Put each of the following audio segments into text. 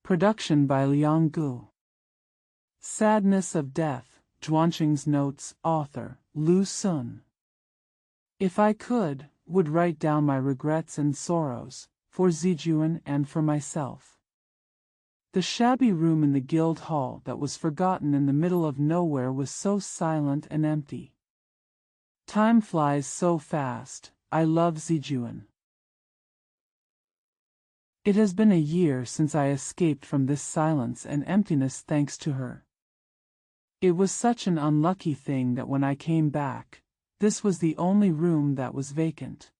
Production by LuXun. Sadness of Death, Zhuangqing's Notes, author, LuXun. If I could, would write down my regrets and sorrows, for Zijuan and for myself. The shabby room in the guild hall that was forgotten in the middle of nowhere was so silent and empty. Time flies so fast, I love Zijuan. It has been a year since I escaped from this silence and emptiness thanks to her. It was such an unlucky thing that when I came back, this was the only room that was vacant.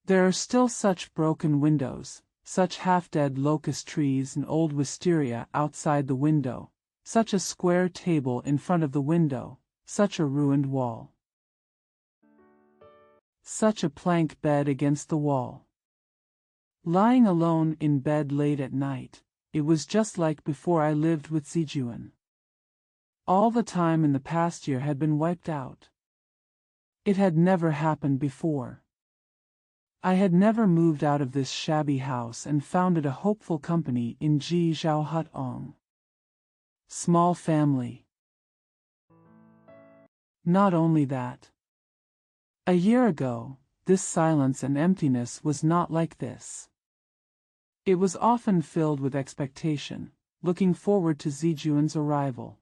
There are still such broken windows, such half-dead locust trees and old wisteria outside the window, such a square table in front of the window, such a ruined wall. Such a plank bed against the wall. Lying alone in bed late at night, it was just like before I lived with Zijuan. All the time in the past year had been wiped out. It had never happened before. I had never moved out of this shabby house and founded a hopeful company in Zhizhaohutong. Small family. Not only that. A year ago, this silence and emptiness was not like this. It was often filled with expectation, looking forward to Zijuan's arrival.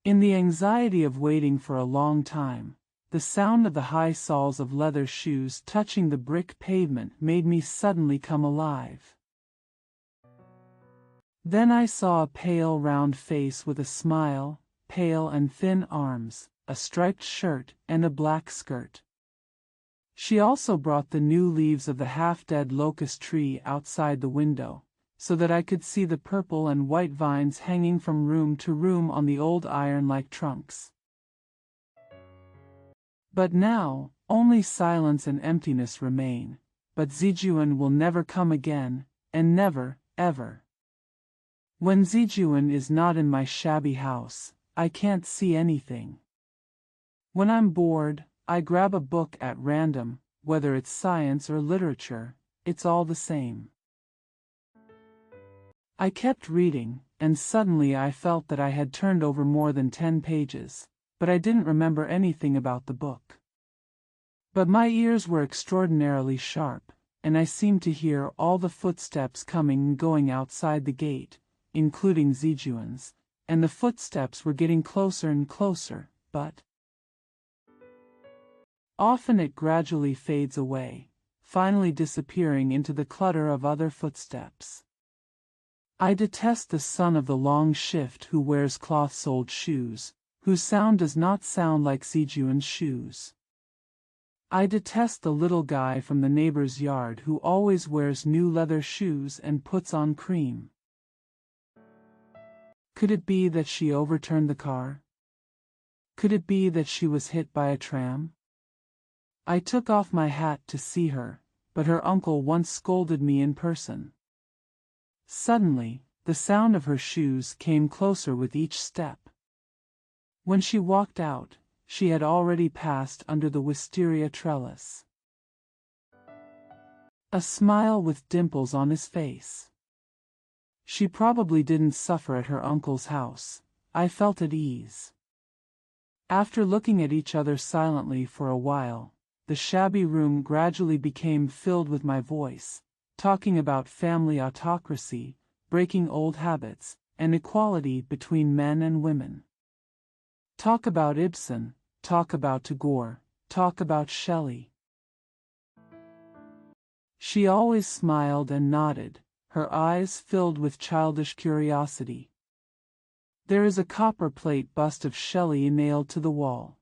In the anxiety of waiting for a long time, the sound of the high soles of leather shoes touching the brick pavement made me suddenly come alive. Then I saw a pale round face with a smile, pale and thin arms, a striped shirt and a black skirt. She also brought the new leaves of the half-dead locust tree outside the window, so that I could see the purple and white vines hanging from room to room on the old iron-like trunks. But now, only silence and emptiness remain, but Zijuan will never come again, and never, ever. When Zijuan is not in my shabby house, I can't see anything. When I'm bored, I grab a book at random, whether it's science or literature, it's all the same. I kept reading, and suddenly I felt that I had turned over more than 10 pages, but I didn't remember anything about the book. But my ears were extraordinarily sharp, and I seemed to hear all the footsteps coming and going outside the gate, including Zijuan's, and the footsteps were getting closer and closer, but often it gradually fades away, finally disappearing into the clutter of other footsteps. I detest the son of the long shift who wears cloth-soled shoes, whose sound does not sound like Zijuan's shoes. I detest the little guy from the neighbor's yard who always wears new leather shoes and puts on cream. Could it be that she overturned the car? Could it be that she was hit by a tram? I took off my hat to see her, but her uncle once scolded me in person. Suddenly, the sound of her shoes came closer with each step. When she walked out, she had already passed under the wisteria trellis. A smile with dimples on his face. She probably didn't suffer at her uncle's house. I felt at ease. After looking at each other silently for a while, the shabby room gradually became filled with my voice, talking about family autocracy, breaking old habits, and equality between men and women. Talk about Ibsen, talk about Tagore, talk about Shelley. She always smiled and nodded, her eyes filled with childish curiosity. There is a copper plate bust of Shelley nailed to the wall.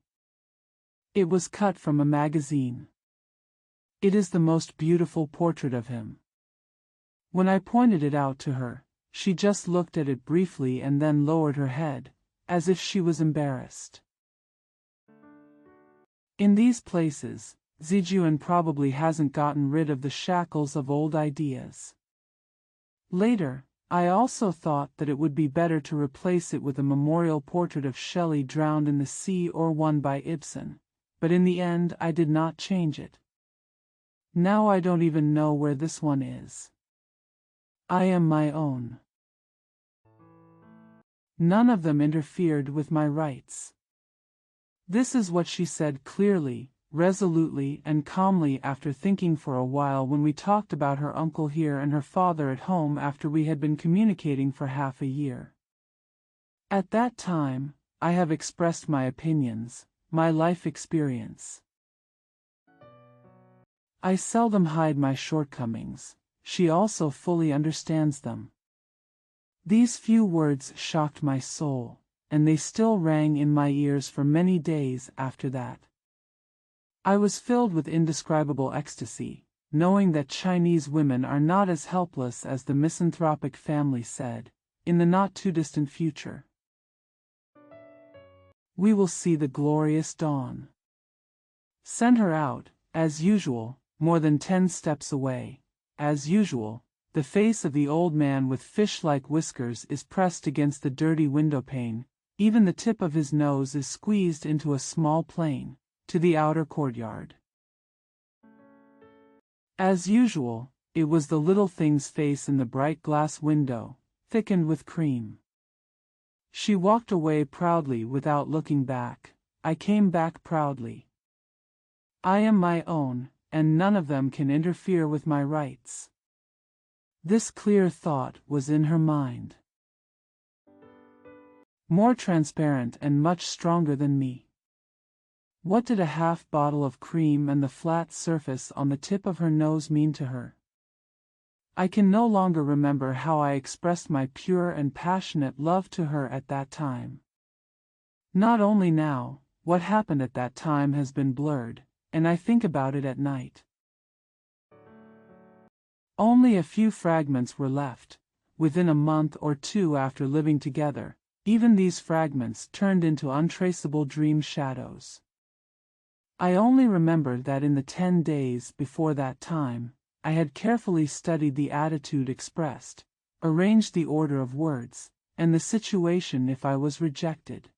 It was cut from a magazine. It is the most beautiful portrait of him. When I pointed it out to her, she just looked at it briefly and then lowered her head, as if she was embarrassed. In these places, Zijuan probably hasn't gotten rid of the shackles of old ideas. Later, I also thought that it would be better to replace it with a memorial portrait of Shelley drowned in the sea or one by Ibsen, but in the end I did not change it. Now I don't even know where this one is. I am my own. None of them interfered with my rights. This is what she said clearly, resolutely, and calmly after thinking for a while when we talked about her uncle here and her father at home after we had been communicating for half a year. At that time, I have expressed my opinions, my life experience. I seldom hide my shortcomings. She also fully understands them. These few words shocked my soul, and they still rang in my ears for many days after that. I was filled with indescribable ecstasy, knowing that Chinese women are not as helpless as the misanthropic family said, in the not-too-distant future. We will see the glorious dawn. Send her out, as usual, more than 10 steps away. As usual, the face of the old man with fish-like whiskers is pressed against the dirty windowpane, even the tip of his nose is squeezed into a small plane, to the outer courtyard. As usual, it was the little thing's face in the bright glass window, thickened with cream. She walked away proudly without looking back. I came back proudly. I am my own, and none of them can interfere with my rights. This clear thought was in her mind. More transparent and much stronger than me. What did a half bottle of cream and the flat surface on the tip of her nose mean to her? I can no longer remember how I expressed my pure and passionate love to her at that time. Not only now, what happened at that time has been blurred, and I think about it at night. Only a few fragments were left. Within a month or two after living together, even these fragments turned into untraceable dream shadows. I only remember that in the 10 days before that time, I had carefully studied the attitude expressed, arranged the order of words, and the situation if I was rejected.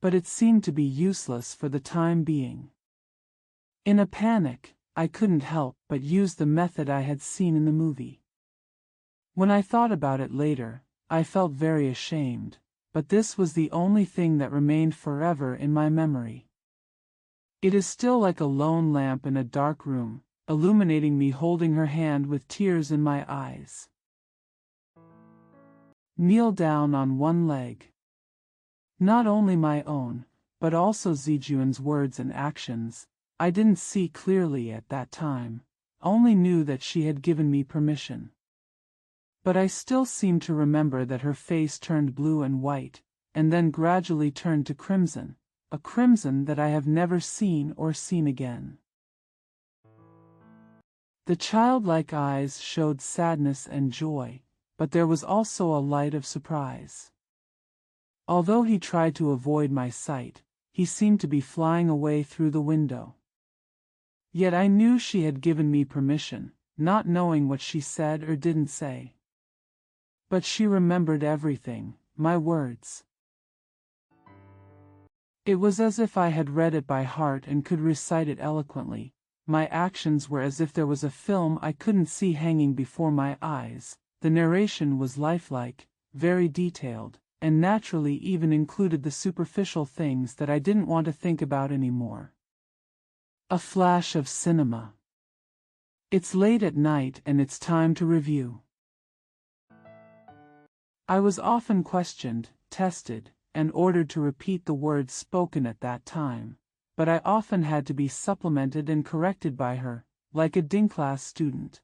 But it seemed to be useless for the time being. In a panic, I couldn't help but use the method I had seen in the movie. When I thought about it later, I felt very ashamed, but this was the only thing that remained forever in my memory. It is still like a lone lamp in a dark room, illuminating me holding her hand with tears in my eyes. Kneel down on one leg. Not only my own, but also Zijuan's words and actions, I didn't see clearly at that time, only knew that she had given me permission. But I still seem to remember that her face turned blue and white, and then gradually turned to crimson, a crimson that I have never seen or seen again. The childlike eyes showed sadness and joy, but there was also a light of surprise. Although he tried to avoid my sight, he seemed to be flying away through the window. Yet I knew she had given me permission, not knowing what she said or didn't say. But she remembered everything, my words. It was as if I had read it by heart and could recite it eloquently. My actions were as if there was a film I couldn't see hanging before my eyes. The narration was lifelike, very detailed, and naturally even included the superficial things that I didn't want to think about anymore. A flash of cinema. It's late at night and it's time to review. I was often questioned, tested, and ordered to repeat the words spoken at that time, but I often had to be supplemented and corrected by her, like a D-class student.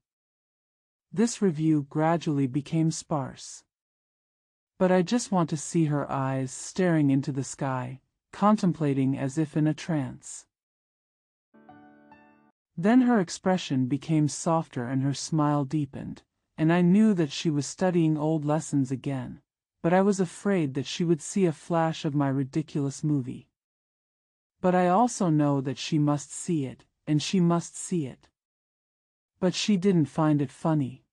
This review gradually became sparse. But I just want to see her eyes staring into the sky, contemplating as if in a trance. Then her expression became softer and her smile deepened, and I knew that she was studying old lessons again, but I was afraid that she would see a flash of my ridiculous movie. But I also know that she must see it, and she must see it. But she didn't find it funny.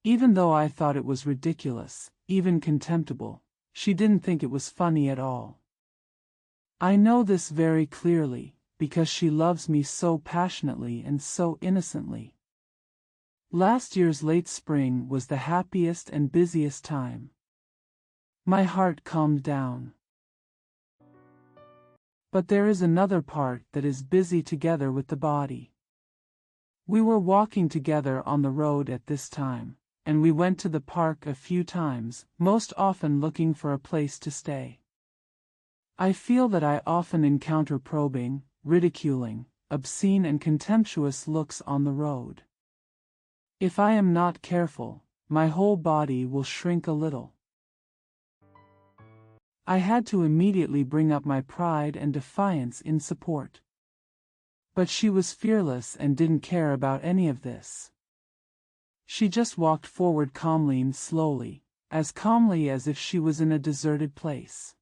Even though I thought it was ridiculous, even contemptible, she didn't think it was funny at all. I know this very clearly, because she loves me so passionately and so innocently. Last year's late spring was the happiest and busiest time. My heart calmed down. But there is another part that is busy together with the body. We were walking together on the road at this time, and we went to the park a few times, most often looking for a place to stay. I feel that I often encounter probing, ridiculing, obscene and contemptuous looks on the road. If I am not careful, my whole body will shrink a little. I had to immediately bring up my pride and defiance in support. But she was fearless and didn't care about any of this. She just walked forward calmly and slowly, as calmly as if she was in a deserted place.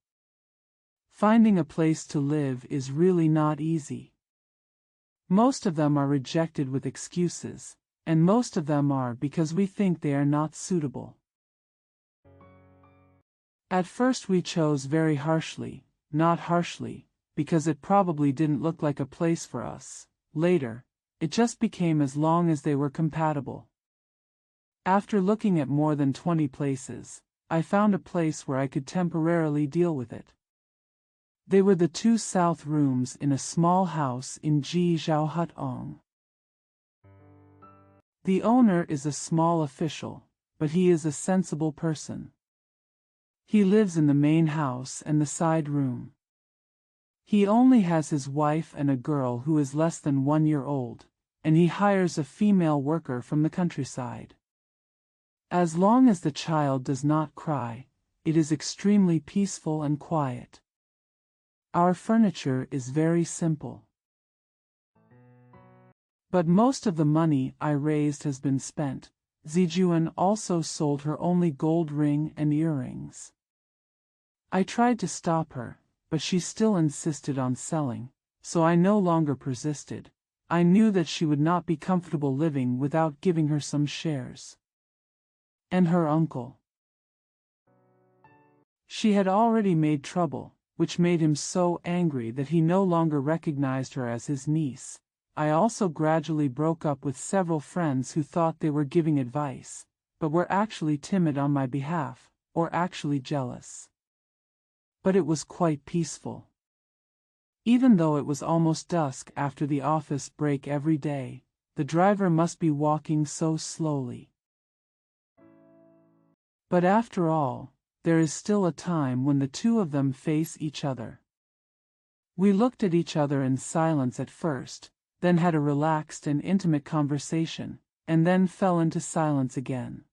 Finding a place to live is really not easy. Most of them are rejected with excuses, and most of them are because we think they are not suitable. At first we chose very harshly, not harshly, because it probably didn't look like a place for us. Later, it just became as long as they were compatible. After looking at more than 20 places, I found a place where I could temporarily deal with it. They were the 2 south rooms in a small house in Jiaohuatong. The owner is a small official, but he is a sensible person. He lives in the main house and the side room. He only has his wife and a girl who is less than 1 year old, and he hires a female worker from the countryside. As long as the child does not cry, it is extremely peaceful and quiet. Our furniture is very simple. But most of the money I raised has been spent. Zijuan also sold her only gold ring and earrings. I tried to stop her, but she still insisted on selling, so I no longer persisted. I knew that she would not be comfortable living without giving her some shares. And her uncle. She had already made trouble, which made him so angry that he no longer recognized her as his niece. I also gradually broke up with several friends who thought they were giving advice, but were actually timid on my behalf, or actually jealous. But it was quite peaceful. Even though it was almost dusk after the office break every day, the driver must be walking so slowly. But after all, there is still a time when the 2 of them face each other. We looked at each other in silence at first, then had a relaxed and intimate conversation, and then fell into silence again.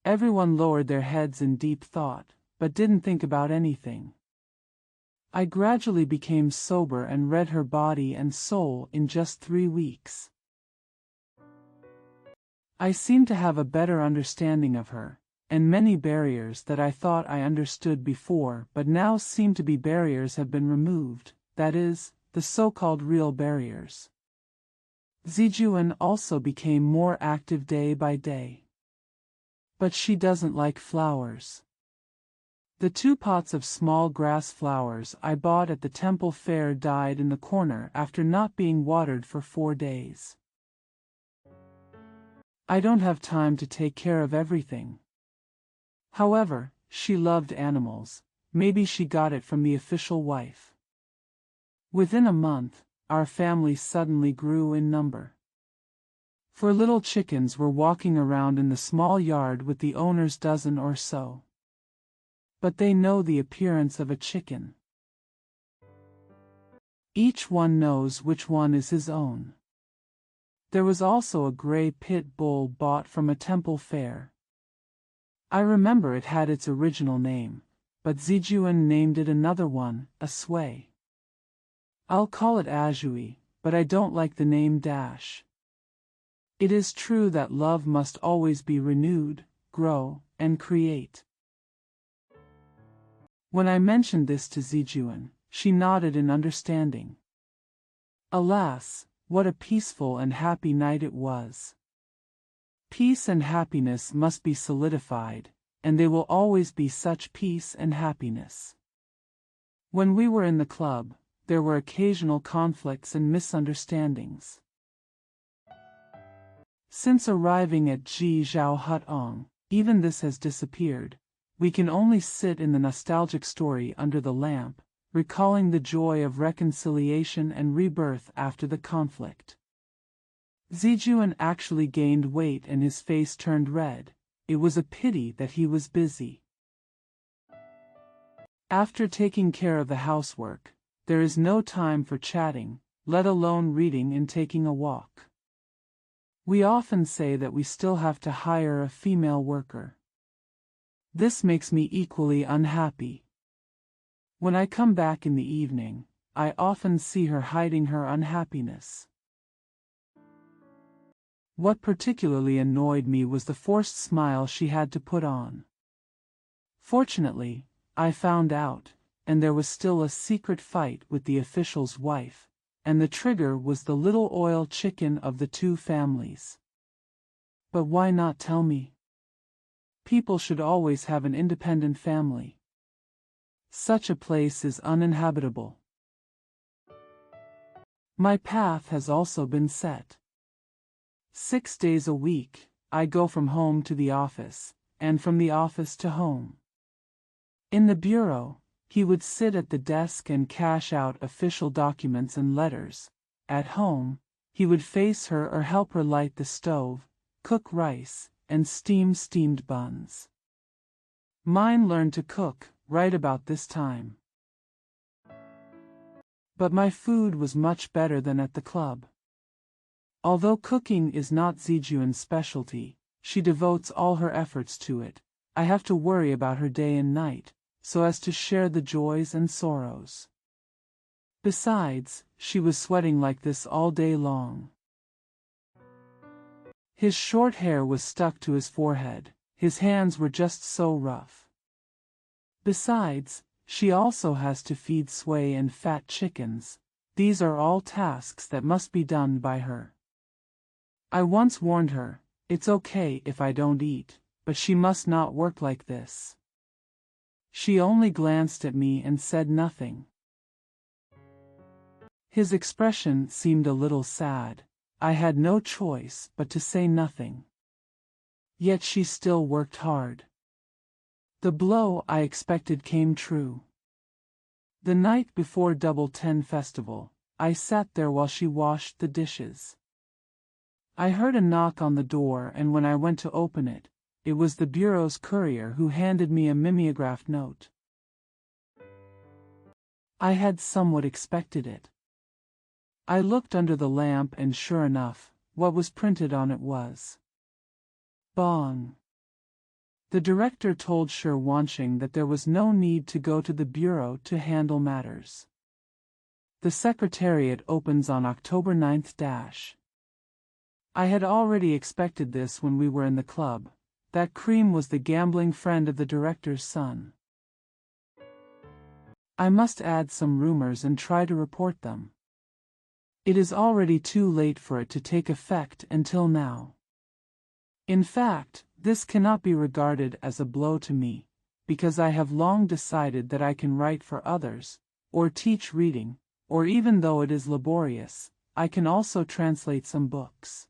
Everyone lowered their heads in deep thought, but didn't think about anything. I gradually became sober and read her body and soul in just 3 weeks. I seemed to have a better understanding of her, and many barriers that I thought I understood before but now seem to be barriers have been removed, that is, the so-called real barriers. Zijuan also became more active day by day. But she doesn't like flowers. The 2 pots of small grass flowers I bought at the temple fair died in the corner after not being watered for 4 days. I don't have time to take care of everything. However, she loved animals. Maybe she got it from the official wife. Within a month, our family suddenly grew in number. 4 little chickens were walking around in the small yard with the owner's dozen or so. But they know the appearance of a chicken. Each one knows which one is his own. There was also a gray pit bull bought from a temple fair. I remember it had its original name, but Zijuan named it another one, a sway. I'll call it Ajui, but I don't like the name Dash. It is true that love must always be renewed, grow, and create. When I mentioned this to Zijuan, she nodded in understanding. Alas, what a peaceful and happy night it was. Peace and happiness must be solidified, and they will always be such peace and happiness. When we were in the club, there were occasional conflicts and misunderstandings. Since arriving at Ji Zhao Hutong, even this has disappeared. We can only sit in the nostalgic story under the lamp, recalling the joy of reconciliation and rebirth after the conflict. Zijuan actually gained weight and his face turned red. It was a pity that he was busy. After taking care of the housework, there is no time for chatting, let alone reading and taking a walk. We often say that we still have to hire a female worker. This makes me equally unhappy. When I come back in the evening, I often see her hiding her unhappiness. What particularly annoyed me was the forced smile she had to put on. Fortunately, I found out, and there was still a secret fight with the official's wife, and the trigger was the little oil chicken of the two families. But why not tell me? People should always have an independent family. Such a place is uninhabitable. My path has also been set. 6 days a week, I go from home to the office, and from the office to home. In the bureau, he would sit at the desk and cash out official documents and letters. At home, he would face her or help her light the stove, cook rice, and steam steamed buns. Mine learned to cook right about this time. But my food was much better than at the club. Although cooking is not Zijuan's specialty, she devotes all her efforts to it. I have to worry about her day and night, so as to share the joys and sorrows. Besides, she was sweating like this all day long. His short hair was stuck to his forehead, his hands were just so rough. Besides, she also has to feed sway and fat chickens. These are all tasks that must be done by her. I once warned her, it's okay if I don't eat, but she must not work like this. She only glanced at me and said nothing. His expression seemed a little sad. I had no choice but to say nothing. Yet she still worked hard. The blow I expected came true. The night before Double 10 Festival, I sat there while she washed the dishes. I heard a knock on the door, and when I went to open it, it was the bureau's courier who handed me a mimeographed note. I had somewhat expected it. I looked under the lamp and sure enough, what was printed on it was Bong. The director told Shi Wanqing that there was no need to go to the bureau to handle matters. The secretariat opens on October 9th. I had already expected this when we were in the club. That cream was the gambling friend of the director's son. I must add some rumors and try to report them. It is already too late for it to take effect until now. In fact, this cannot be regarded as a blow to me, because I have long decided that I can write for others, or teach reading, or even though it is laborious, I can also translate some books.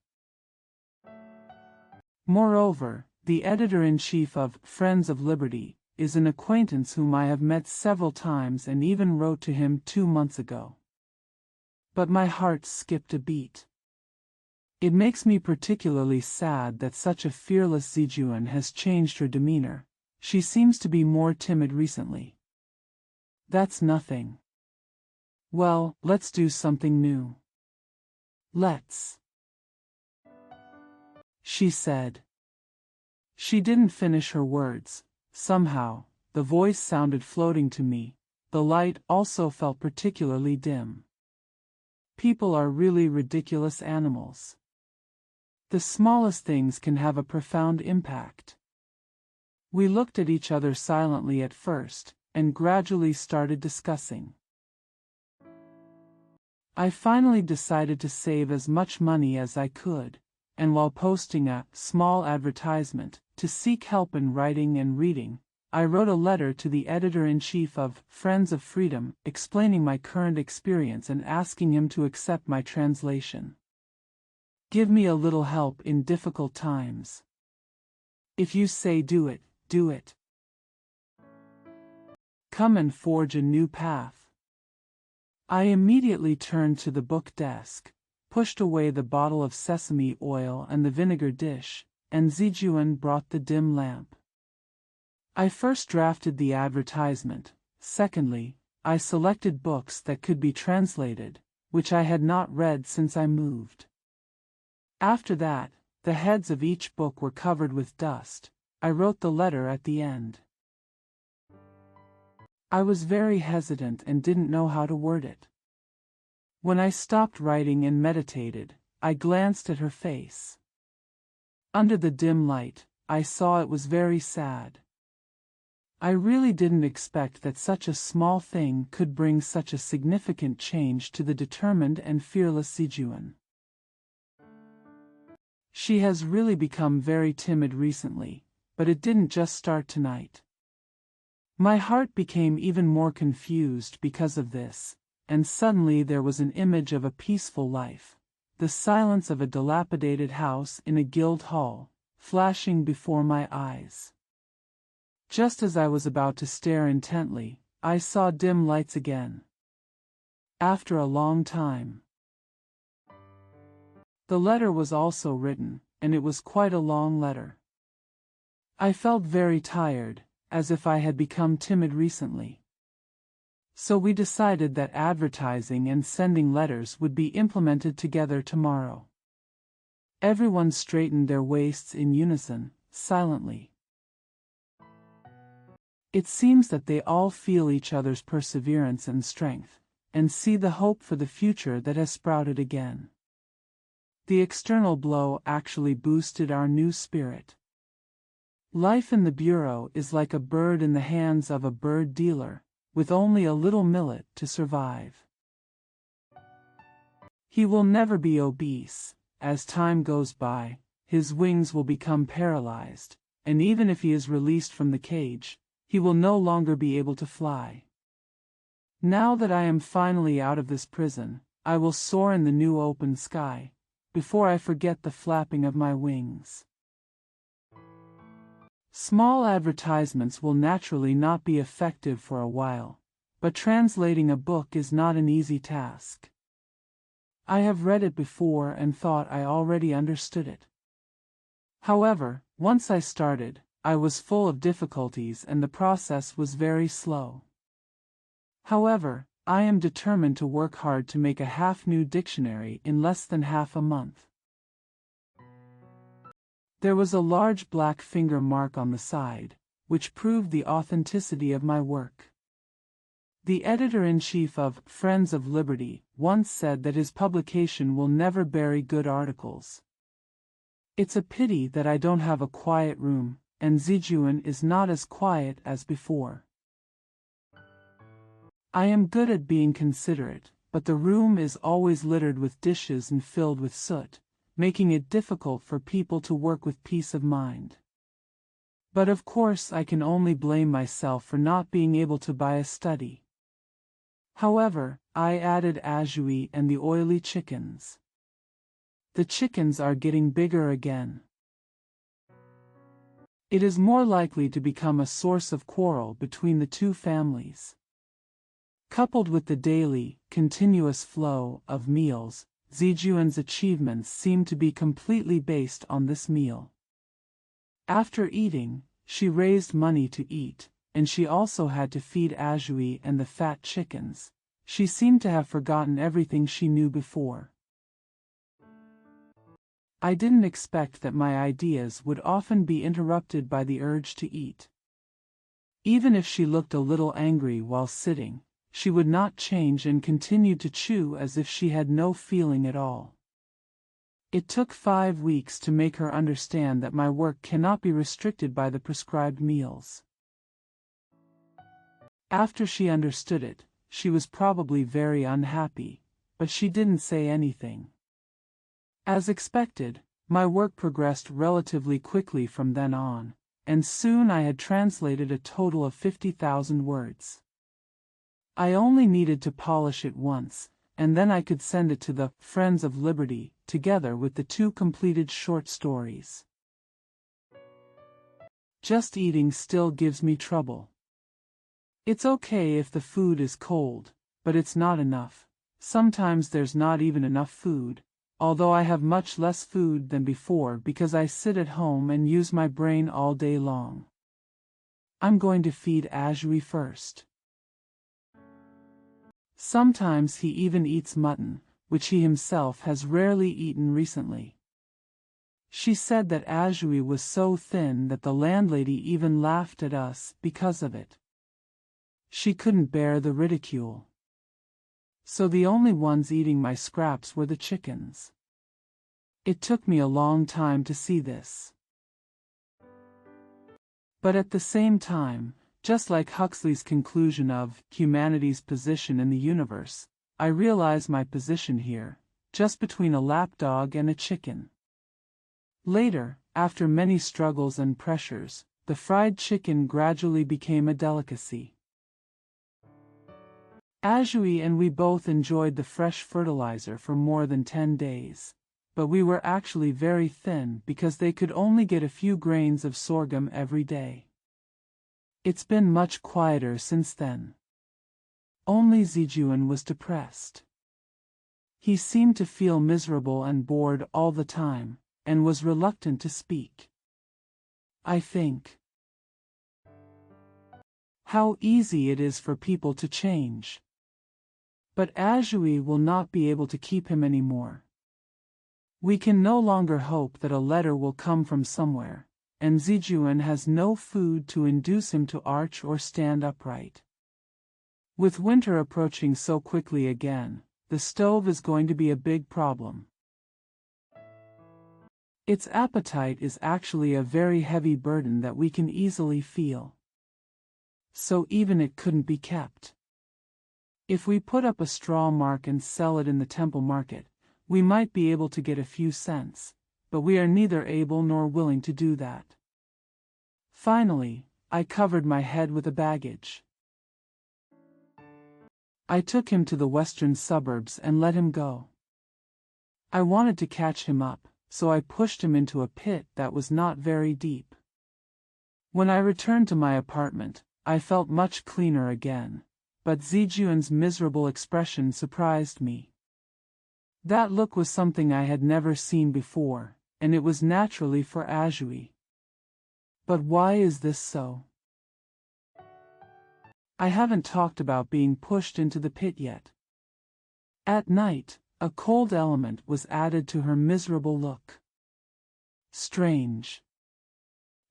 Moreover, the editor-in-chief of Friends of Liberty is an acquaintance whom I have met several times and even wrote to him 2 months ago. But my heart skipped a beat. It makes me particularly sad that such a fearless Zijuan has changed her demeanor. She seems to be more timid recently. That's nothing. Well, let's do something new. Let's. She said. She didn't finish her words. Somehow, the voice sounded floating to me. The light also felt particularly dim. People are really ridiculous animals. The smallest things can have a profound impact. We looked at each other silently at first, and gradually started discussing. I finally decided to save as much money as I could, and while posting a small advertisement to seek help in writing and reading, I wrote a letter to the editor-in-chief of Friends of Freedom, explaining my current experience and asking him to accept my translation. Give me a little help in difficult times. If you say do it, do it. Come and forge a new path. I immediately turned to the book desk, pushed away the bottle of sesame oil and the vinegar dish, and Zijuan brought the dim lamp. I first drafted the advertisement. Secondly, I selected books that could be translated, which I had not read since I moved. After that, the heads of each book were covered with dust. I wrote the letter at the end. I was very hesitant and didn't know how to word it. When I stopped writing and meditated, I glanced at her face. Under the dim light, I saw it was very sad. I really didn't expect that such a small thing could bring such a significant change to the determined and fearless Zijuan. She has really become very timid recently, but it didn't just start tonight. My heart became even more confused because of this, and suddenly there was an image of a peaceful life, the silence of a dilapidated house in a guild hall, flashing before my eyes. Just as I was about to stare intently, I saw dim lights again. After a long time. The letter was also written, and it was quite a long letter. I felt very tired, as if I had become timid recently. So we decided that advertising and sending letters would be implemented together tomorrow. Everyone straightened their waists in unison, silently. It seems that they all feel each other's perseverance and strength, and see the hope for the future that has sprouted again. The external blow actually boosted our new spirit. Life in the bureau is like a bird in the hands of a bird dealer, with only a little millet to survive. He will never be obese. As time goes by, his wings will become paralyzed, and even if he is released from the cage, he will no longer be able to fly. Now that I am finally out of this prison, I will soar in the new open sky, before I forget the flapping of my wings. Small advertisements will naturally not be effective for a while, but translating a book is not an easy task. I have read it before and thought I already understood it. However, once I started, I was full of difficulties and the process was very slow. However, I am determined to work hard to make a half-new dictionary in less than half a month. There was a large black finger mark on the side, which proved the authenticity of my work. The editor-in-chief of Friends of Liberty once said that his publication will never bury good articles. It's a pity that I don't have a quiet room, and Zijuan is not as quiet as before. I am good at being considerate, but the room is always littered with dishes and filled with soot, making it difficult for people to work with peace of mind. But of course I can only blame myself for not being able to buy a study. However, I added ajui and the oily chickens. The chickens are getting bigger again. It is more likely to become a source of quarrel between the two families. Coupled with the daily, continuous flow of meals, Zijuan's achievements seem to be completely based on this meal. After eating, she raised money to eat, and she also had to feed ajui and the fat chickens. She seemed to have forgotten everything she knew before. I didn't expect that my ideas would often be interrupted by the urge to eat. Even if she looked a little angry while sitting, she would not change and continued to chew as if she had no feeling at all. It took 5 weeks to make her understand that my work cannot be restricted by the prescribed meals. After she understood it, she was probably very unhappy, but she didn't say anything. As expected, my work progressed relatively quickly from then on, and soon I had translated a total of 50,000 words. I only needed to polish it once, and then I could send it to the Friends of Liberty, together with the 2 completed short stories. Just eating still gives me trouble. It's okay if the food is cold, but it's not enough. Sometimes there's not even enough food, although I have much less food than before because I sit at home and use my brain all day long. I'm going to feed Ajui first. Sometimes he even eats mutton, which he himself has rarely eaten recently. She said that Ajui was so thin that the landlady even laughed at us because of it. She couldn't bear the ridicule. So the only ones eating my scraps were the chickens. It took me a long time to see this. But at the same time, just like Huxley's conclusion of humanity's position in the universe, I realize my position here, just between a lapdog and a chicken. Later, after many struggles and pressures, the fried chicken gradually became a delicacy. Ajui and we both enjoyed the fresh fertilizer for more than 10 days, but we were actually very thin because they could only get a few grains of sorghum every day. It's been much quieter since then. Only Zijuan was depressed. He seemed to feel miserable and bored all the time, and was reluctant to speak. I think. How easy it is for people to change. But Ajui will not be able to keep him anymore. We can no longer hope that a letter will come from somewhere, and Zijuan has no food to induce him to arch or stand upright. With winter approaching so quickly again, the stove is going to be a big problem. Its appetite is actually a very heavy burden that we can easily feel. So even it couldn't be kept. If we put up a straw mark and sell it in the temple market, we might be able to get a few cents, but we are neither able nor willing to do that. Finally, I covered my head with a baggage. I took him to the western suburbs and let him go. I wanted to catch him up, so I pushed him into a pit that was not very deep. When I returned to my apartment, I felt much cleaner again, but Zijuan's miserable expression surprised me. That look was something I had never seen before, and it was naturally for Ajui. But why is this so? I haven't talked about being pushed into the pit yet. At night, a cold element was added to her miserable look. Strange.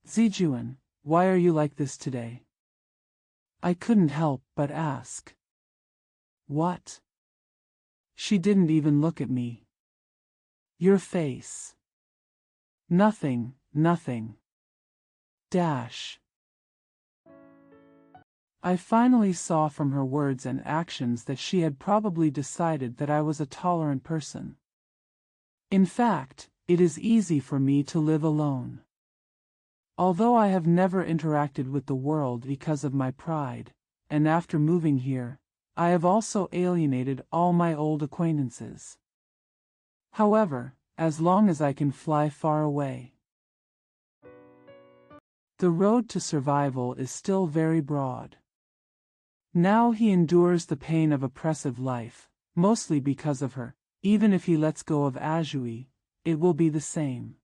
Zijuan, why are you like this today? I couldn't help but ask. What? She didn't even look at me. Your face. Nothing, nothing. Dash. I finally saw from her words and actions that she had probably decided that I was a tolerant person. In fact, it is easy for me to live alone. Although I have never interacted with the world because of my pride, and after moving here, I have also alienated all my old acquaintances. However, as long as I can fly far away. The road to survival is still very broad. Now he endures the pain of oppressive life, mostly because of her. Even if he lets go of Ajui, it will be the same.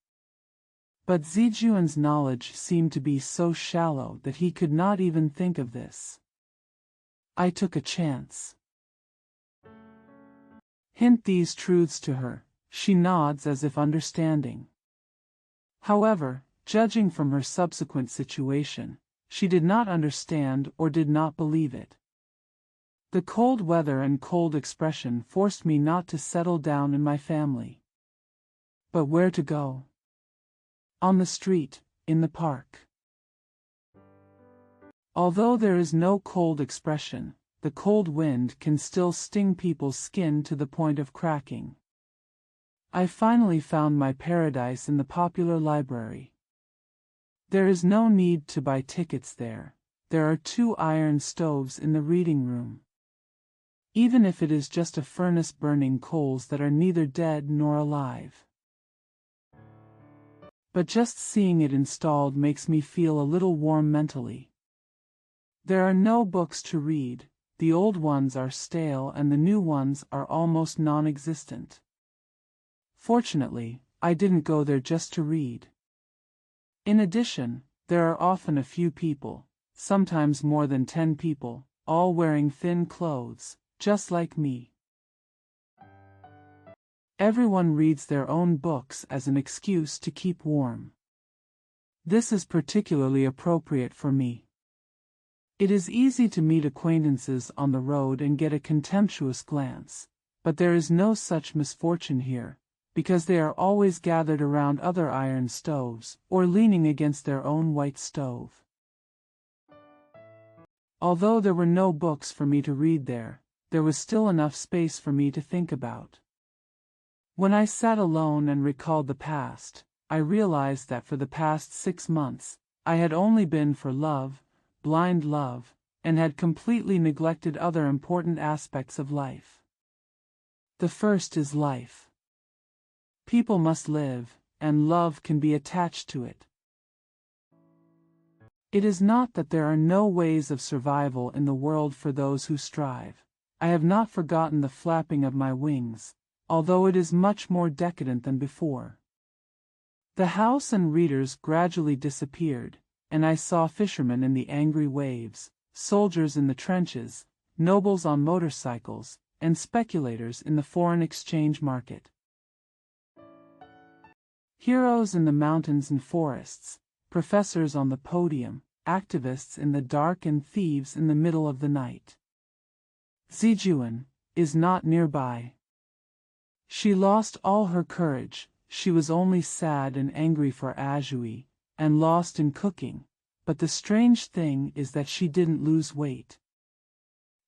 But Zijuan's knowledge seemed to be so shallow that he could not even think of this. I took a chance. Hint these truths to her. She nods as if understanding. However, judging from her subsequent situation, she did not understand or did not believe it. The cold weather and cold expression forced me not to settle down in my family. But where to go? On the street, in the park. Although there is no cold expression, the cold wind can still sting people's skin to the point of cracking. I finally found my paradise in the popular library. There is no need to buy tickets there. There are 2 iron stoves in the reading room. even if it is just a furnace burning coals that are neither dead nor alive. But just seeing it installed makes me feel a little warm mentally. There are no books to read, the old ones are stale and the new ones are almost non-existent. Fortunately, I didn't go there just to read. In addition, there are often a few people, sometimes more than 10 people, all wearing thin clothes, just like me. Everyone reads their own books as an excuse to keep warm. This is particularly appropriate for me. It is easy to meet acquaintances on the road and get a contemptuous glance, but there is no such misfortune here, because they are always gathered around other iron stoves, or leaning against their own white stove. Although there were no books for me to read there was still enough space for me to think about. When I sat alone and recalled the past, I realized that for the past 6 months, I had only been for love, blind love, and had completely neglected other important aspects of life. The first is life. People must live, and love can be attached to it. It is not that there are no ways of survival in the world for those who strive. I have not forgotten the flapping of my wings, although it is much more decadent than before. The house and readers gradually disappeared, and I saw fishermen in the angry waves, soldiers in the trenches, nobles on motorcycles, and speculators in the foreign exchange market. Heroes in the mountains and forests, professors on the podium, activists in the dark and thieves in the middle of the night. Zijuan is not nearby. She lost all her courage, she was only sad and angry for Azhui, and lost in cooking, but the strange thing is that she didn't lose weight.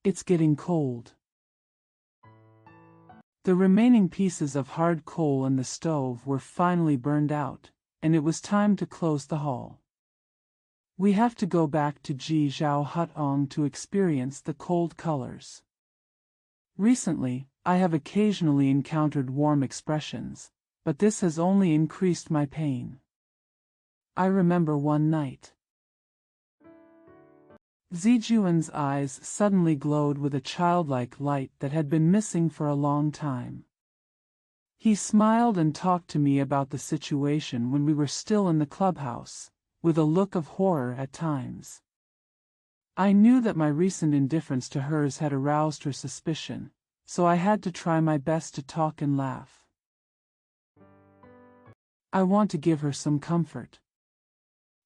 It's getting cold. The remaining pieces of hard coal in the stove were finally burned out, and it was time to close the hall. We have to go back to Ji Zhao Hutong to experience the cold colors. Recently, I have occasionally encountered warm expressions, but this has only increased my pain. I remember one night. Zijuan's eyes suddenly glowed with a childlike light that had been missing for a long time. He smiled and talked to me about the situation when we were still in the clubhouse, with a look of horror at times. I knew that my recent indifference to hers had aroused her suspicion, so I had to try my best to talk and laugh. I want to give her some comfort.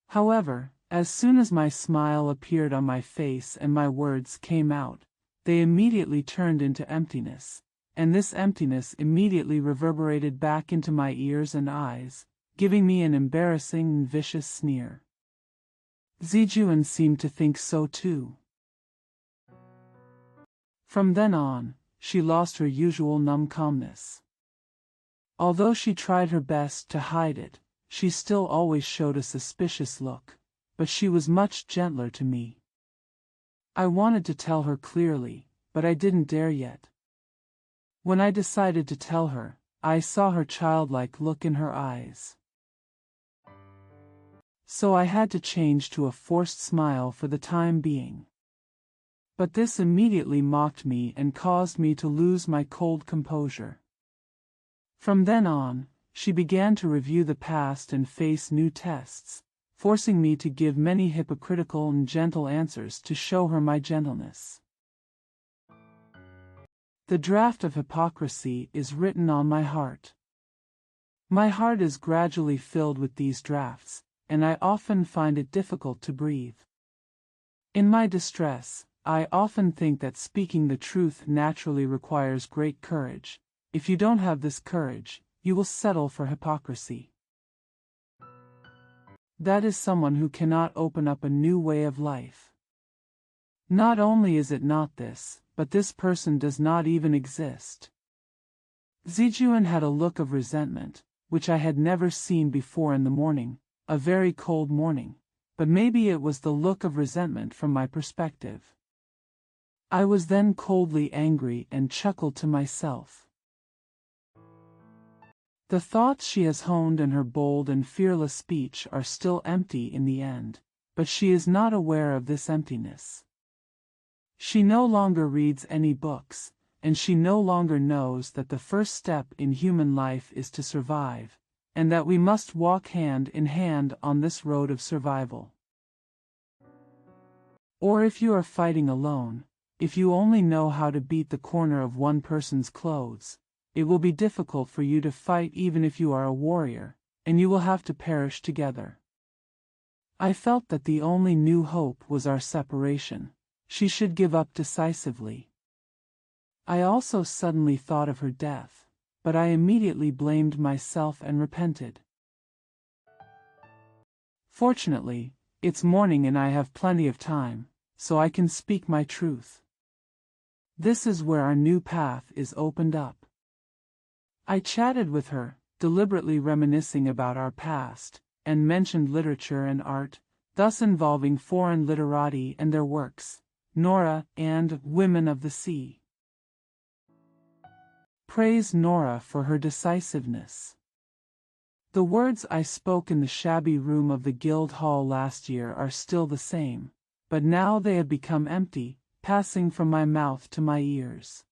However, as soon as my smile appeared on my face and my words came out, they immediately turned into emptiness, and this emptiness immediately reverberated back into my ears and eyes, giving me an embarrassing and vicious sneer. Zijuan seemed to think so too. From then on, she lost her usual numb calmness. Although she tried her best to hide it, she still always showed a suspicious look, but she was much gentler to me. I wanted to tell her clearly, but I didn't dare yet. When I decided to tell her, I saw her childlike look in her eyes. So I had to change to a forced smile for the time being. But this immediately mocked me and caused me to lose my cold composure. From then on, she began to review the past and face new tests, forcing me to give many hypocritical and gentle answers to show her my gentleness. The draft of hypocrisy is written on my heart. My heart is gradually filled with these drafts, and I often find it difficult to breathe. In my distress, I often think that speaking the truth naturally requires great courage. If you don't have this courage, you will settle for hypocrisy. That is someone who cannot open up a new way of life. Not only is it not this, but this person does not even exist. Zijuan had a look of resentment, which I had never seen before in the morning, a very cold morning, but maybe it was the look of resentment from my perspective. I was then coldly angry and chuckled to myself. The thoughts she has honed in her bold and fearless speech are still empty in the end, but she is not aware of this emptiness. She no longer reads any books, and she no longer knows that the first step in human life is to survive, and that we must walk hand in hand on this road of survival. Or if you are fighting alone, if you only know how to beat the corner of one person's clothes, it will be difficult for you to fight even if you are a warrior, and you will have to perish together. I felt that the only new hope was our separation. She should give up decisively. I also suddenly thought of her death, but I immediately blamed myself and repented. Fortunately, it's morning and I have plenty of time, so I can speak my truth. This is where our new path is opened up. I chatted with her, deliberately reminiscing about our past, and mentioned literature and art, thus involving foreign literati and their works, Nora and Women of the Sea. Praise Nora for her decisiveness. The words I spoke in the shabby room of the Guild Hall last year are still the same, but now they have become empty, passing from my mouth to my ears.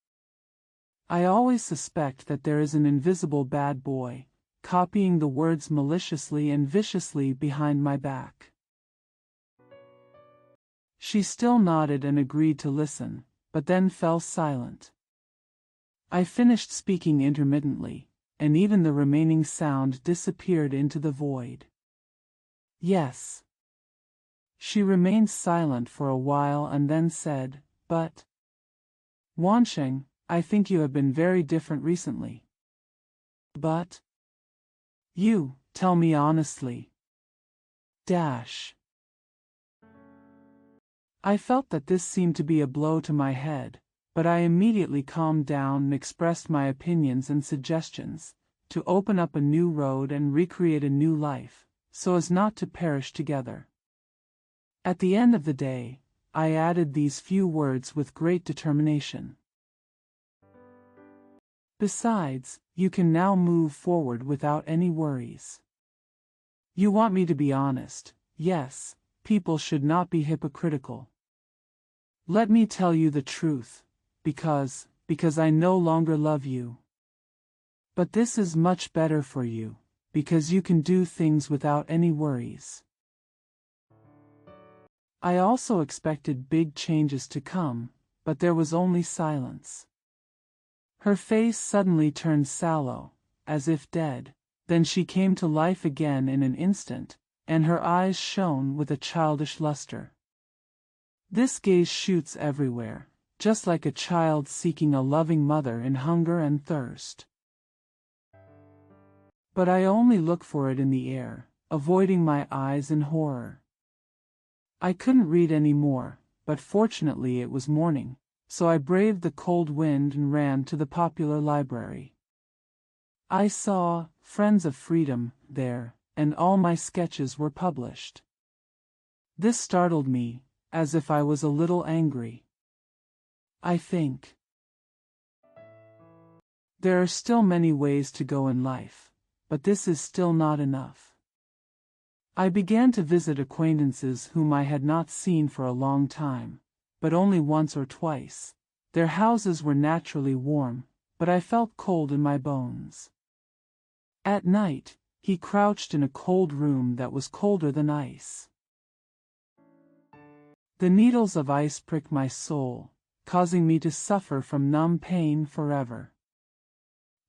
I always suspect that there is an invisible bad boy, copying the words maliciously and viciously behind my back. She still nodded and agreed to listen, but then fell silent. I finished speaking intermittently, and even the remaining sound disappeared into the void. Yes. She remained silent for a while and then said, "But, Wansheng, I think you have been very different recently." "But? You, tell me honestly." I felt that this seemed to be a blow to my head, but I immediately calmed down and expressed my opinions and suggestions, to open up a new road and recreate a new life, so as not to perish together. At the end of the day, I added these few words with great determination. Besides, you can now move forward without any worries. You want me to be honest. Yes, people should not be hypocritical. Let me tell you the truth, because I no longer love you. But this is much better for you, because you can do things without any worries. I also expected big changes to come, but there was only silence. Her face suddenly turned sallow, as if dead, then she came to life again in an instant, and her eyes shone with a childish luster. This gaze shoots everywhere, just like a child seeking a loving mother in hunger and thirst. But I only look for it in the air, avoiding my eyes in horror. I couldn't read any more, but fortunately it was morning, so I braved the cold wind and ran to the popular library. I saw Friends of Freedom there, and all my sketches were published. This startled me, as if I was a little angry. I think there are still many ways to go in life, but this is still not enough. I began to visit acquaintances whom I had not seen for a long time, but only once or twice. Their houses were naturally warm, but I felt cold in my bones. At night, he crouched in a cold room that was colder than ice. The needles of ice pricked my soul, causing me to suffer from numb pain forever.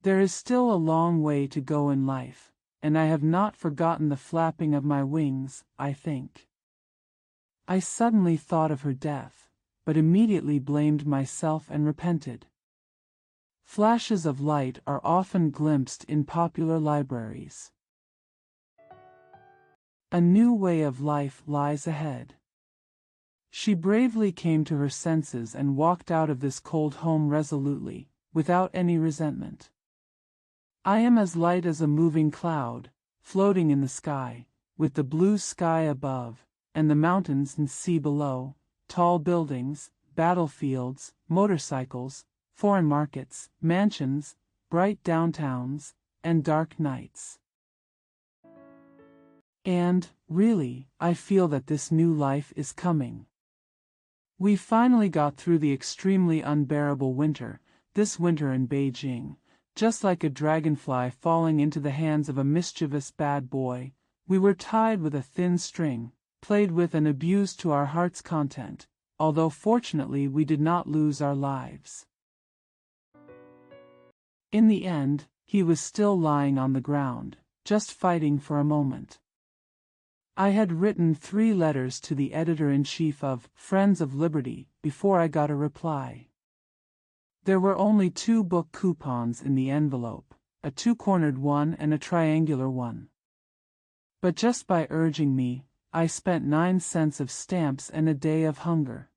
There is still a long way to go in life, and I have not forgotten the flapping of my wings, I think. I suddenly thought of her death, but immediately blamed myself and repented. Flashes of light are often glimpsed in popular libraries. A new way of life lies ahead. She bravely came to her senses and walked out of this cold home resolutely, without any resentment. I am as light as a moving cloud, floating in the sky, with the blue sky above, and the mountains and sea below, tall buildings, battlefields, motorcycles, foreign markets, mansions, bright downtowns, and dark nights. And, really, I feel that this new life is coming. We finally got through the extremely unbearable winter, this winter in Beijing. Just like a dragonfly falling into the hands of a mischievous bad boy, we were tied with a thin string, played with and abused to our heart's content, although fortunately we did not lose our lives. In the end, he was still lying on the ground, just fighting for a moment. I had written 3 letters to the editor-in-chief of Friends of Liberty before I got a reply. There were only 2 book coupons in the envelope, a 2-cornered one and a triangular one. But just by urging me, I spent 9 cents of stamps and a day of hunger.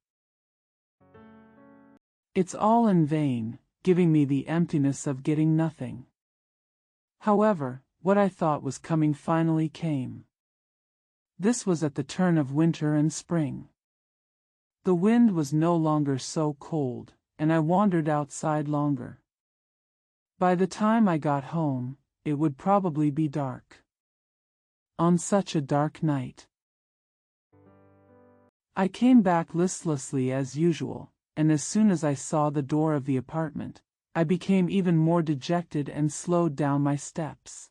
It's all in vain, giving me the emptiness of getting nothing. However, what I thought was coming finally came. This was at the turn of winter and spring. The wind was no longer so cold, and I wandered outside longer. By the time I got home, it would probably be dark. On such a dark night. I came back listlessly as usual, and as soon as I saw the door of the apartment, I became even more dejected and slowed down my steps.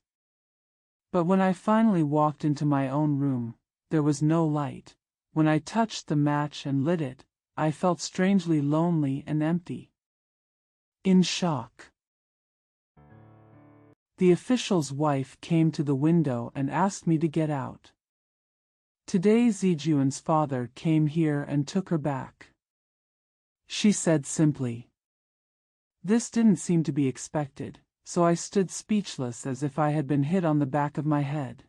But when I finally walked into my own room, there was no light. When I touched the match and lit it, I felt strangely lonely and empty. In shock. The official's wife came to the window and asked me to get out. Today Zijuan's father came here and took her back. She said simply. This didn't seem to be expected, so I stood speechless as if I had been hit on the back of my head.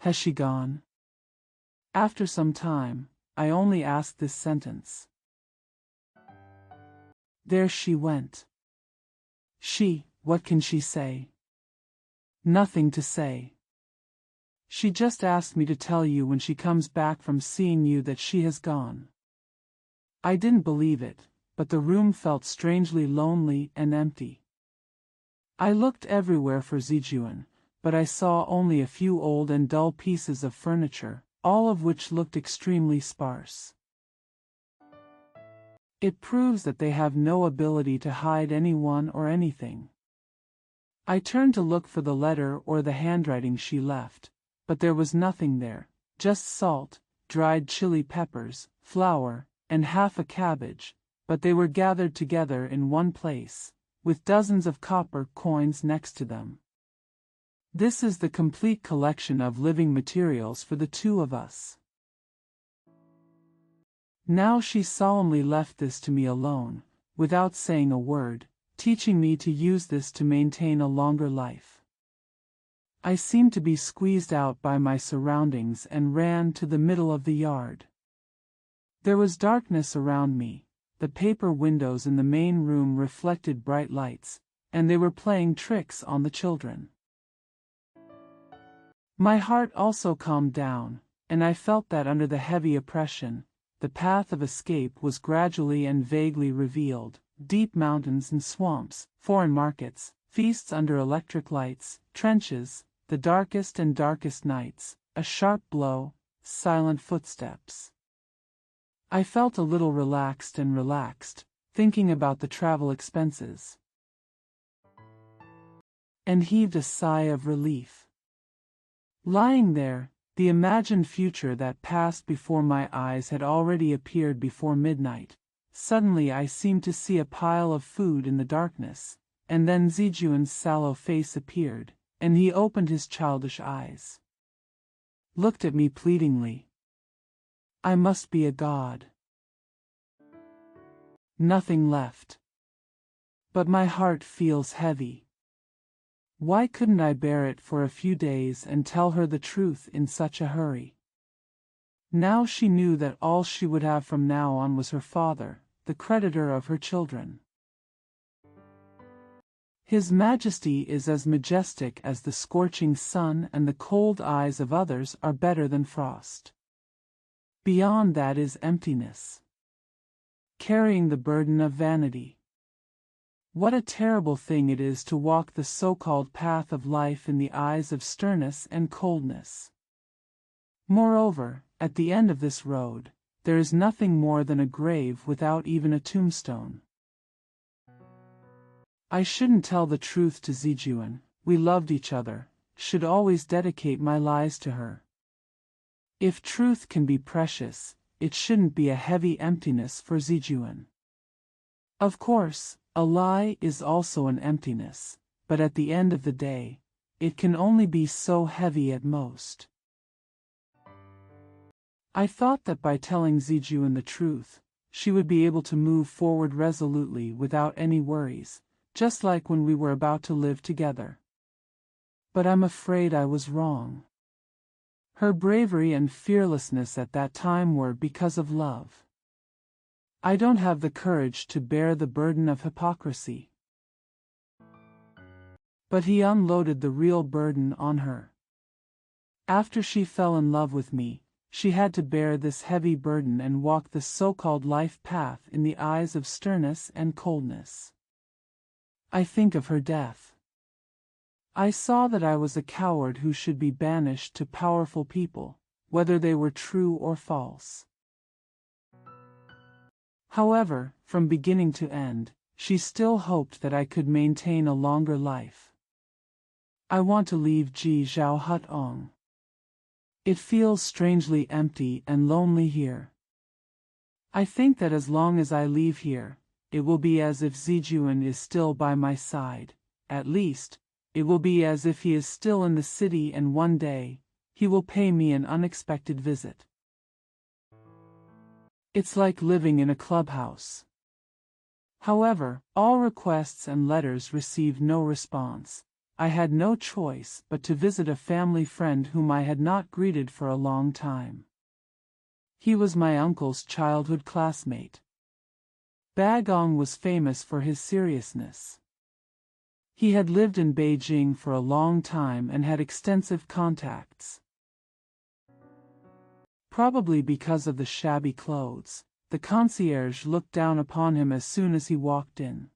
Has she gone? After some time, I only asked this sentence. There she went. What can she say? Nothing to say. She just asked me to tell you when she comes back from seeing you that she has gone. I didn't believe it, but the room felt strangely lonely and empty. I looked everywhere for Zijuan, but I saw only a few old and dull pieces of furniture, all of which looked extremely sparse. It proves that they have no ability to hide anyone or anything. I turned to look for the letter or the handwriting she left, but there was nothing there, just salt, dried chili peppers, flour, and half a cabbage, but they were gathered together in one place, with dozens of copper coins next to them. This is the complete collection of living materials for the 2 of us. Now she solemnly left this to me alone, without saying a word, teaching me to use this to maintain a longer life. I seemed to be squeezed out by my surroundings and ran to the middle of the yard. There was darkness around me. The paper windows in the main room reflected bright lights, and they were playing tricks on the children. My heart also calmed down, and I felt that under the heavy oppression, the path of escape was gradually and vaguely revealed: deep mountains and swamps, foreign markets, feasts under electric lights, trenches, the darkest and darkest nights, a sharp blow, silent footsteps. I felt a little relaxed, thinking about the travel expenses, and heaved a sigh of relief. Lying there, the imagined future that passed before my eyes had already appeared before midnight. Suddenly I seemed to see a pile of food in the darkness, and then Zijuan's sallow face appeared, and he opened his childish eyes. Looked at me pleadingly. I must be a god. Nothing left. But my heart feels heavy. Why couldn't I bear it for a few days and tell her the truth in such a hurry? Now she knew that all she would have from now on was her father, the creditor of her children. His Majesty is as majestic as the scorching sun, and the cold eyes of others are better than frost. Beyond that is emptiness. carrying the burden of vanity. What a terrible thing it is to walk the so-called path of life in the eyes of sternness and coldness. Moreover, at the end of this road, there is nothing more than a grave without even a tombstone. I shouldn't tell the truth to Zijun. We loved each other, should always dedicate my lies to her. If truth can be precious, it shouldn't be a heavy emptiness for Zijun. Of course, a lie is also an emptiness, but at the end of the day, it can only be so heavy at most. I thought that by telling Zijun the truth, she would be able to move forward resolutely without any worries, just like when we were about to live together. But I'm afraid I was wrong. Her bravery and fearlessness at that time were because of love. I don't have the courage to bear the burden of hypocrisy. But he unloaded the real burden on her. After she fell in love with me, she had to bear this heavy burden and walk the so-called life path in the eyes of sternness and coldness. I think of her death. I saw that I was a coward who should be banished to powerful people, whether they were true or false. However, from beginning to end, she still hoped that I could maintain a longer life. I want to leave Ji Zhao Hutong. It feels strangely empty and lonely here. I think that as long as I leave here, it will be as if Zijun is still by my side. At least, it will be as if he is still in the city and one day, he will pay me an unexpected visit. It's like living in a clubhouse. However, all requests and letters received no response. I had no choice but to visit a family friend whom I had not greeted for a long time. He was my uncle's childhood classmate. Bagong was famous for his seriousness. He had lived in Beijing for a long time and had extensive contacts. Probably because of the shabby clothes, the concierge looked down upon him as soon as he walked in.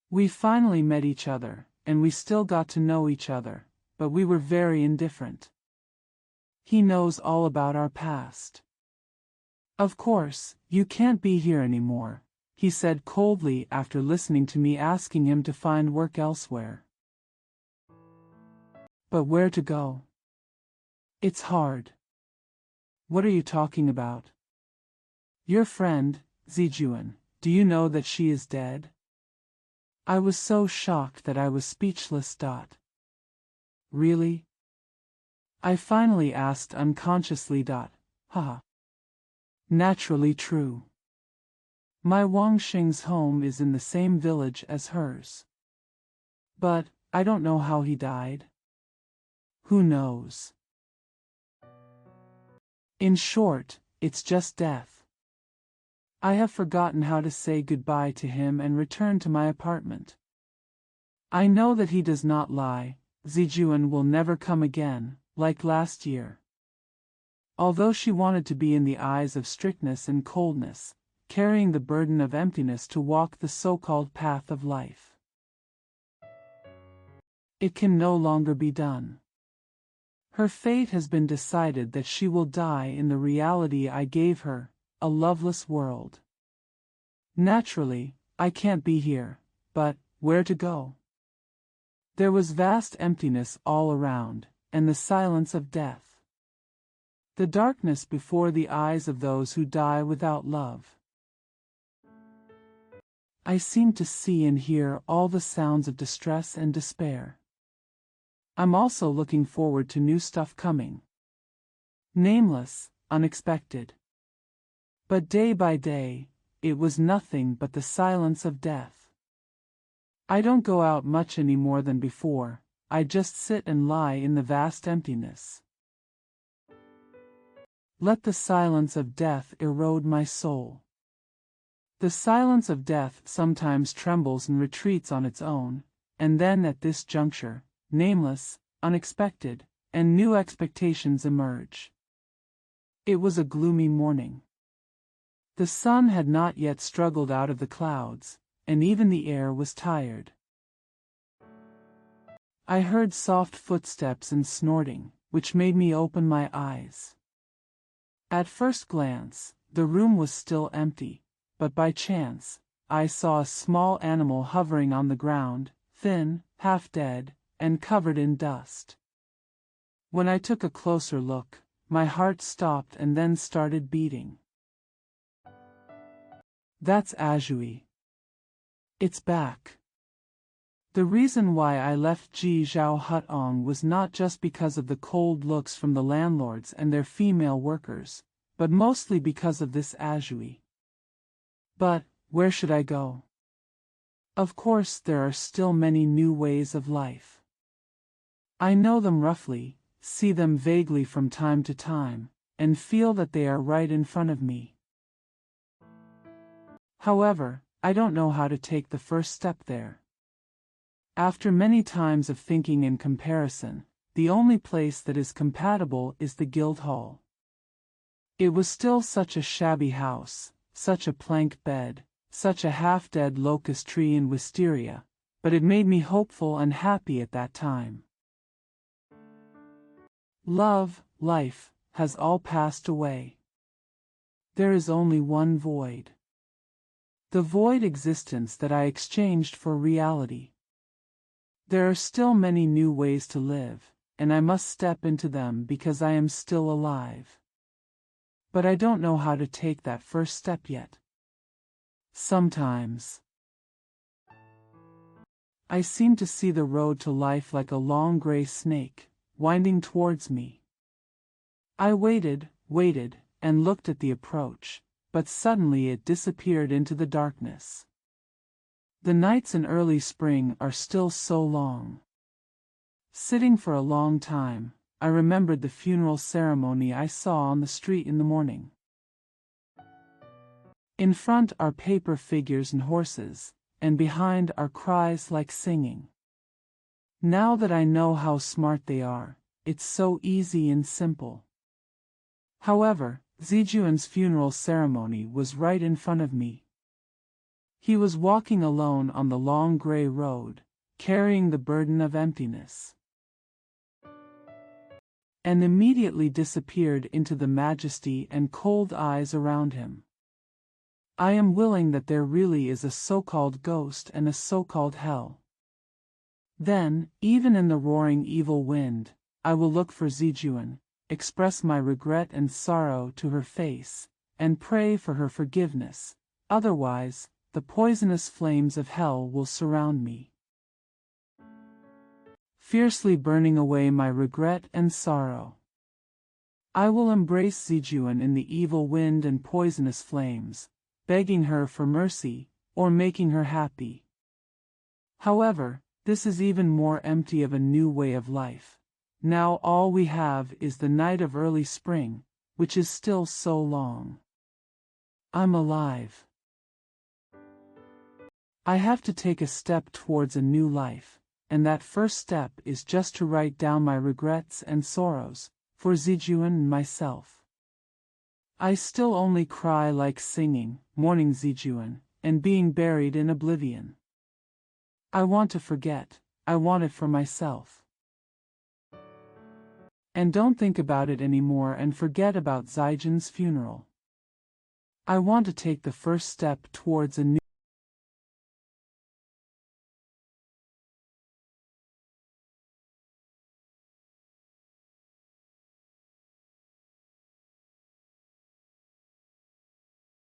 We finally met each other, and we still got to know each other, but we were very indifferent. He knows all about our past. Of course, you can't be here anymore, he said coldly after listening to me asking him to find work elsewhere. But where to go? It's hard. What are you talking about? Your friend, Zijun, do you know that she is dead? I was so shocked that I was speechless. Really? I finally asked unconsciously. Haha. Naturally true. My Wangxing's home is in the same village as hers. But, I don't know how he died. Who knows? In short, it's just death. I have forgotten how to say goodbye to him and return to my apartment. I know that he does not lie. Zijun will never come again, like last year. Although she wanted to be in the eyes of strictness and coldness, carrying the burden of emptiness to walk the so-called path of life. It can no longer be done. Her fate has been decided that she will die in the reality I gave her, a loveless world. Naturally, I can't be here, but where to go? There was vast emptiness all around, and the silence of death. The darkness before the eyes of those who die without love. I seem to see and hear all the sounds of distress and despair. I'm also looking forward to new stuff coming. Nameless, unexpected. But day by day, it was nothing but the silence of death. I don't go out much any more than before, I just sit and lie in the vast emptiness. Let the silence of death erode my soul. The silence of death sometimes trembles and retreats on its own, and then at this juncture, nameless, unexpected, and new expectations emerge. It was a gloomy morning. The sun had not yet struggled out of the clouds, and even the air was tired. I heard soft footsteps and snorting, which made me open my eyes. At first glance, the room was still empty, but by chance, I saw a small animal hovering on the ground, thin, half dead, and covered in dust. When I took a closer look, my heart stopped and then started beating. That's Azhui. It's back. The reason why I left Ji Zhao Hutong was not just because of the cold looks from the landlords and their female workers, but mostly because of this Azhui. But where should I go? Of course, there are still many new ways of life. I know them roughly, see them vaguely from time to time, and feel that they are right in front of me. However, I don't know how to take the first step there. After many times of thinking and comparison, the only place that is compatible is the Guildhall. It was still such a shabby house, such a plank bed, such a half-dead locust tree in wisteria, but it made me hopeful and happy at that time. Love, life, has all passed away. There is only one void. The void existence that I exchanged for reality. There are still many new ways to live, and I must step into them because I am still alive. But I don't know how to take that first step yet. Sometimes I seem to see the road to life like a long gray snake, winding towards me. I waited, and looked at the approach, but suddenly it disappeared into the darkness. The nights in early spring are still so long. Sitting for a long time, I remembered the funeral ceremony I saw on the street in the morning. In front are paper figures and horses, and behind are cries like singing. Now that I know how smart they are, it's so easy and simple. However, Zijuan's funeral ceremony was right in front of me. He was walking alone on the long gray road, carrying the burden of emptiness, and immediately disappeared into the majesty and cold eyes around him. I am willing that there really is a so-called ghost and a so-called hell. Then, even in the roaring evil wind, I will look for Zijuan, express my regret and sorrow to her face, and pray for her forgiveness, otherwise, the poisonous flames of hell will surround me, fiercely burning away my regret and sorrow. I will embrace Zijuan in the evil wind and poisonous flames, begging her for mercy, or making her happy. However, this is even more empty of a new way of life. Now all we have is the night of early spring, which is still so long. I'm alive. I have to take a step towards a new life, and that first step is just to write down my regrets and sorrows, for Zijuan and myself. I still only cry like singing, mourning Zijuan, and being buried in oblivion. I want to forget, I want it for myself. And don't think about it anymore and forget about Zijuan's funeral. I want to take the first step towards a new